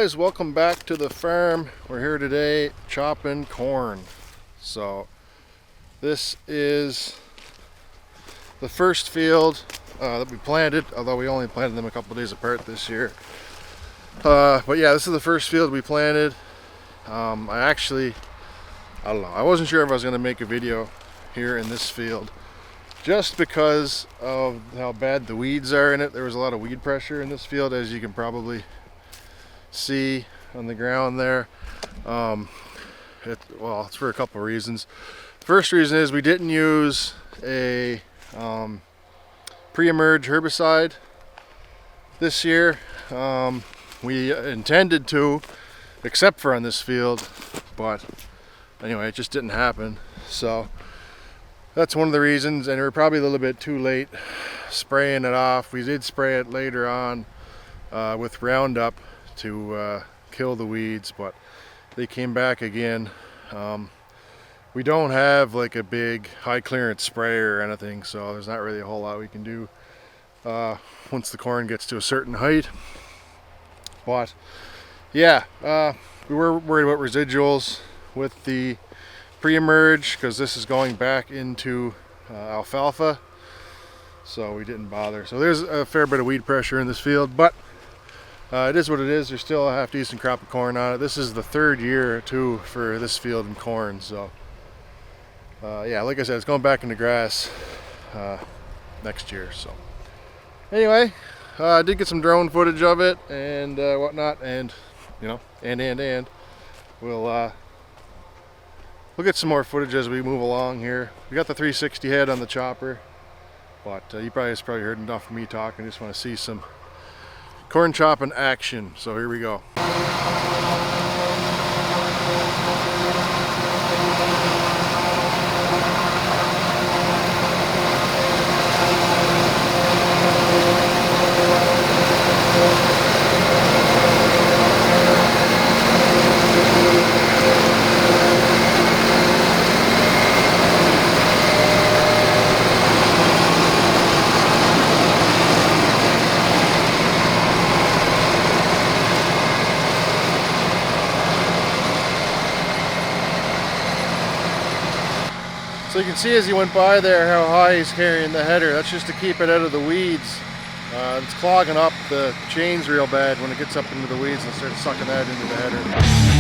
guys, welcome back to the farm. We're here today chopping corn. So this is the first field that we planted, although we only planted them a couple days apart this year. But yeah, this is the first field we planted. I don't know, I wasn't sure if I was going to make a video here in this field just because of how bad the weeds are in it. There was a lot of weed pressure in this field, as you can probably see on the ground there. It's for a couple of reasons. The first reason is we didn't use a pre-emerge herbicide this year. We intended to, except for on this field, but anyway, it just didn't happen. So that's one of the reasons, and we're probably a little bit too late spraying it off. We did spray it later on with Roundup to kill the weeds, but they came back again. We don't have like a big high clearance sprayer or anything, so there's not really a whole lot we can do once the corn gets to a certain height. But yeah, we were worried about residuals with the pre-emerge because this is going back into alfalfa, so we didn't bother. So there's a fair bit of weed pressure in this field, but it is what it is. There's still a half decent crop of corn on it. This is the third year too for this field in corn, so yeah, like I said, it's going back into grass next year. So anyway, I did get some drone footage of it and whatnot, and you know, and we'll get some more footage as we move along here. We got the 360 head on the chopper, but you probably heard enough of me talking. I just want to see some corn chopping action, so here we go. So you can see as he went by there how high he's carrying the header. That's just to keep it out of the weeds. It's clogging up the chains real bad when it gets up into the weeds and starts sucking that into the header.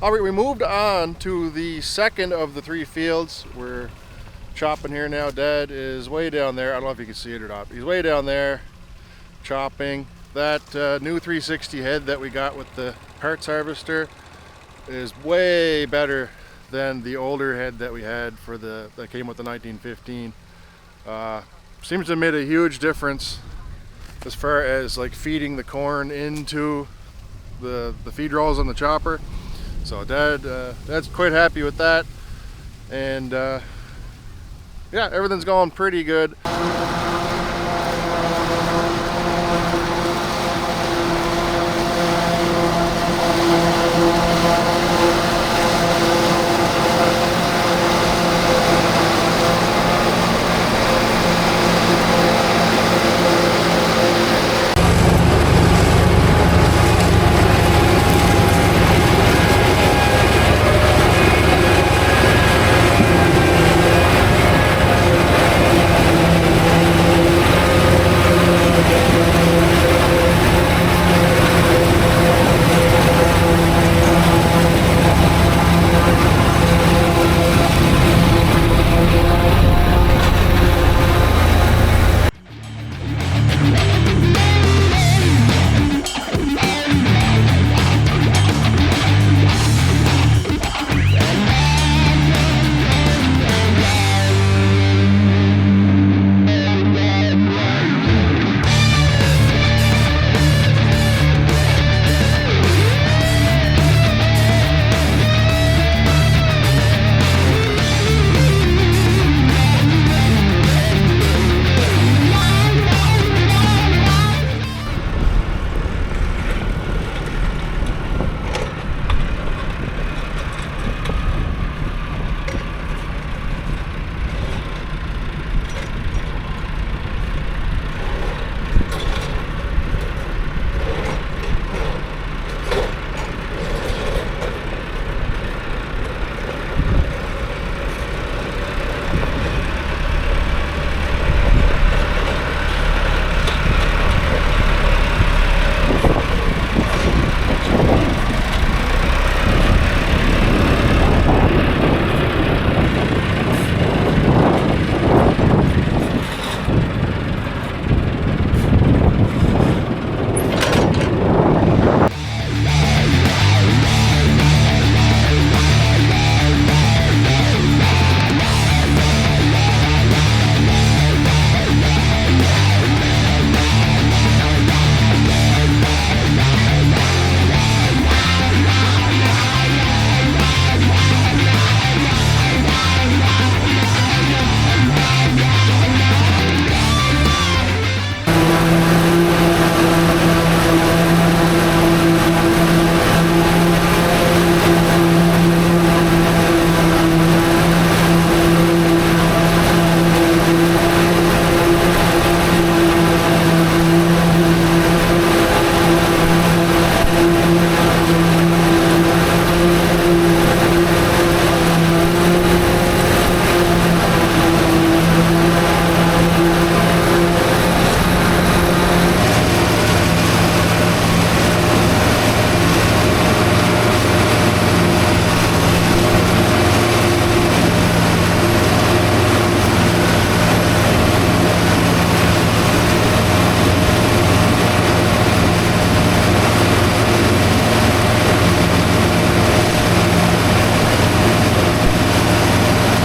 Alright, we moved on to the second of the three fields. We're chopping here now. Dad is way down there. I don't know if you can see it or not. He's way down there chopping. That new 360 head that we got with the parts harvester is way better than the older head that we had for that came with the 1915. Seems to have made a huge difference as far as like feeding the corn into the feed rolls on the chopper. So Dad's quite happy with that, and yeah, everything's going pretty good.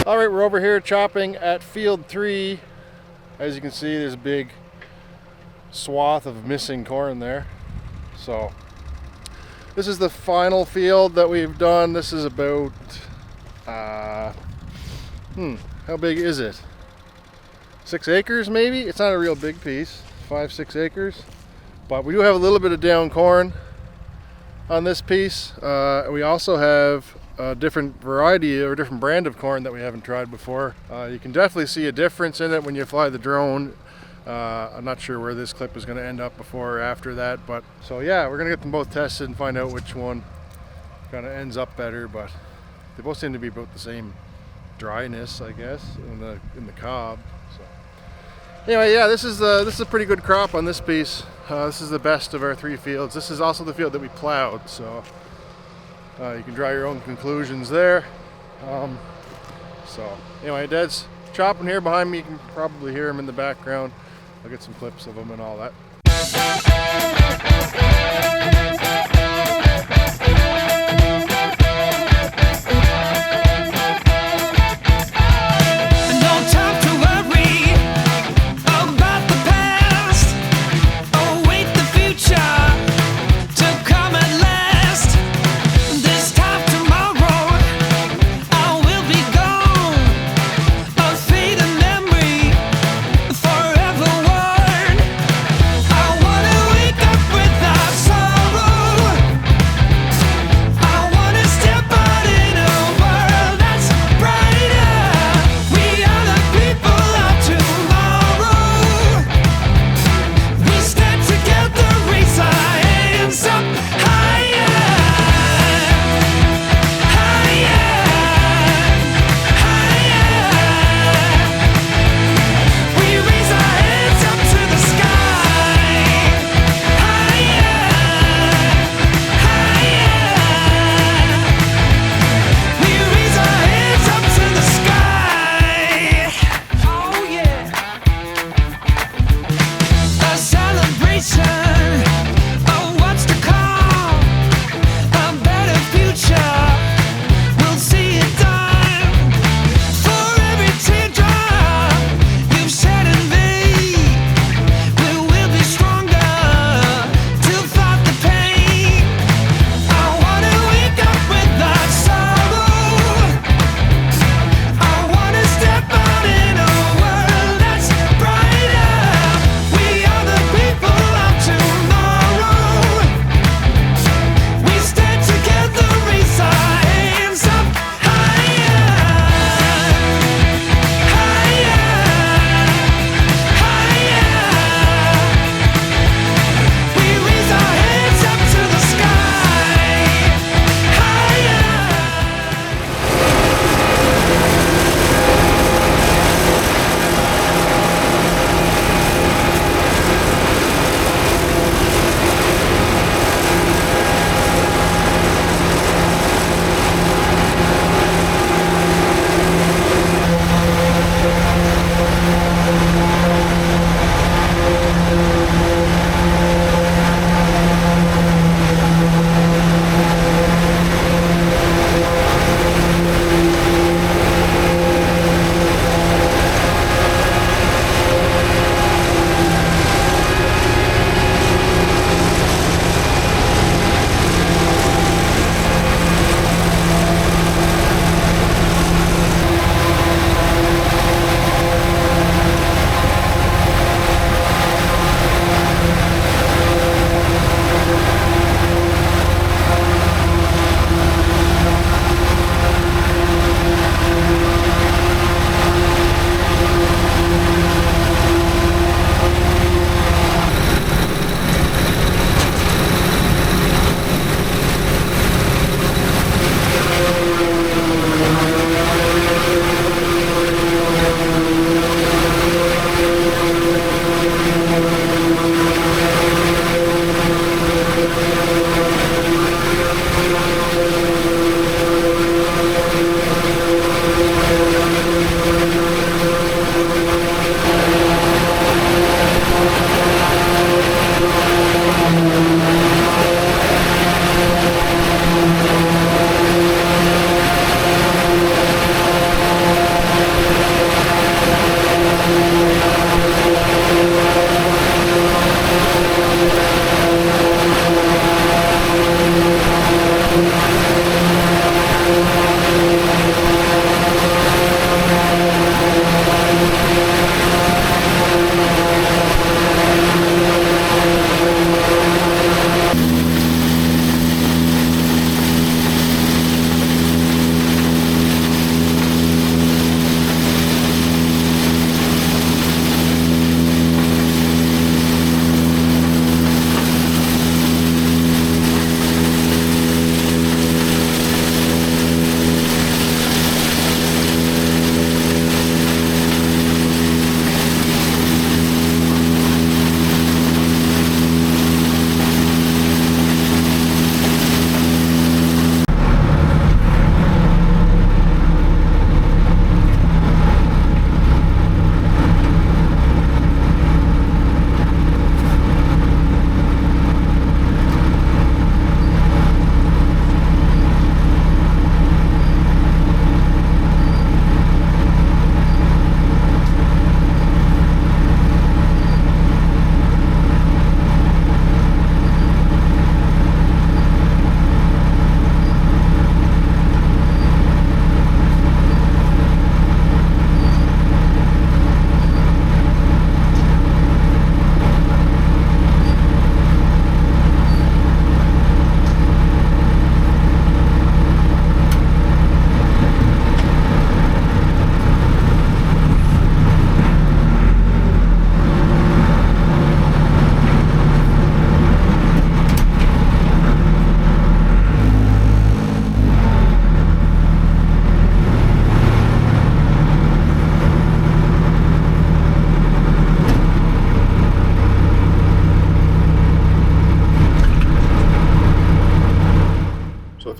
Alright, we're over here chopping at field 3. As you can see, there's a big swath of missing corn there. So this is the final field that we've done. This is about how big is it? 6 acres maybe? It's not a real big piece, 5-6 acres. But we do have a little bit of down corn on this piece. We also have a different variety or a different brand of corn that we haven't tried before. You can definitely see a difference in it when you fly the drone. I'm not sure where this clip is going to end up before or after that, but so yeah, we're going to get them both tested and find out which one kind of ends up better. But they both seem to be about the same dryness, I guess, in the cob. So anyway, yeah, this is a pretty good crop on this piece. This is the best of our 3 fields. This is also the field that we plowed, so you can draw your own conclusions there. So anyway, Dad's chopping here behind me. You can probably hear him in the background. I'll get some clips of him and all that. No time to worry.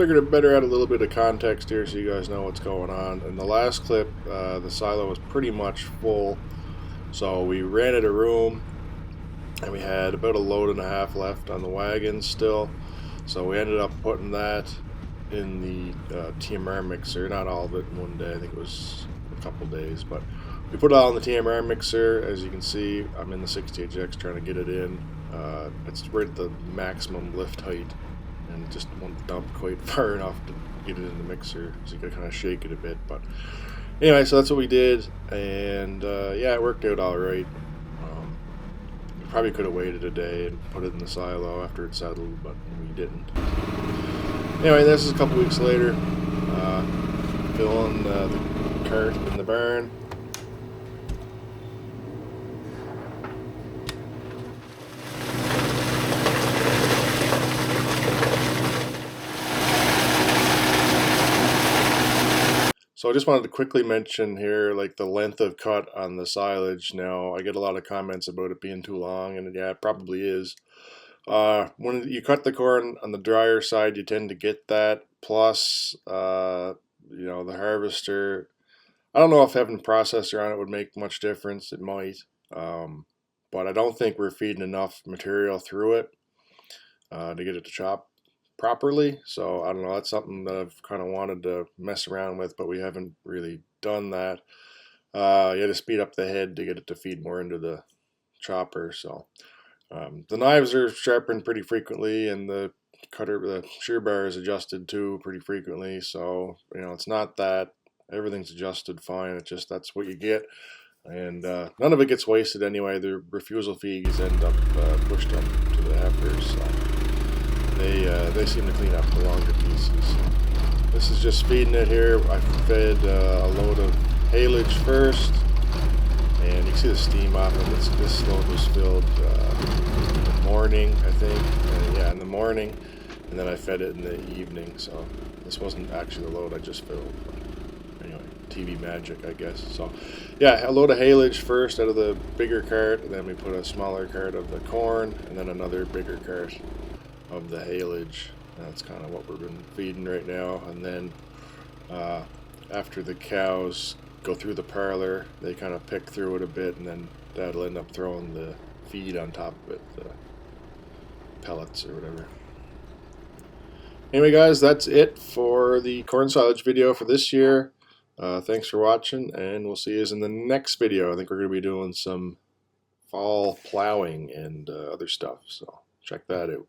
figured it better add a little bit of context here so you guys know what's going on. In the last clip, the silo was pretty much full, so we rented a room and we had about a load and a half left on the wagon still, so we ended up putting that in the TMR mixer. Not all of it in one day, I think it was a couple days, but we put it all in the TMR mixer. As you can see, I'm in the 60HX trying to get it in. It's right at the maximum lift height, and it just won't dump quite far enough to get it in the mixer, so you gotta kind of shake it a bit. But anyway, so that's what we did, and yeah, it worked out all right. We probably could have waited a day and put it in the silo after it settled, but we didn't. Anyway, this is a couple weeks later, filling the cart in the barn. So I just wanted to quickly mention here, like, the length of cut on the silage. Now, I get a lot of comments about it being too long, and yeah, it probably is. When you cut the corn on the drier side, you tend to get that. Plus, you know, the harvester, I don't know if having a processor on it would make much difference. It might. But I don't think we're feeding enough material through it to get it to chop properly. So I don't know, that's something that I've kind of wanted to mess around with, but we haven't really done that. You had to speed up the head to get it to feed more into the chopper. So the knives are sharpened pretty frequently, and the shear bar is adjusted too pretty frequently. So you know, it's not that everything's adjusted fine, it's just that's what you get. And none of it gets wasted anyway. The refusal feeds end up pushed up to the heifers, so they seem to clean up the longer pieces. This is just feeding it here. I fed a load of haylage first, and you can see the steam off of it. This load was filled in the morning, I think. Yeah, in the morning, and then I fed it in the evening. So this wasn't actually the load I just filled. But anyway, TV magic, I guess. So yeah, a load of haylage first out of the bigger cart, and then we put a smaller cart of the corn, and then another bigger cart of the haylage. That's kind of what we've been feeding right now. And then after the cows go through the parlor, they kind of pick through it a bit, and then Dad'll end up throwing the feed on top of it, the pellets or whatever. Anyway guys, that's it for the corn silage video for this year. Thanks for watching, and we'll see you in the next video. I think we're going to be doing some fall plowing and other stuff, so check that out.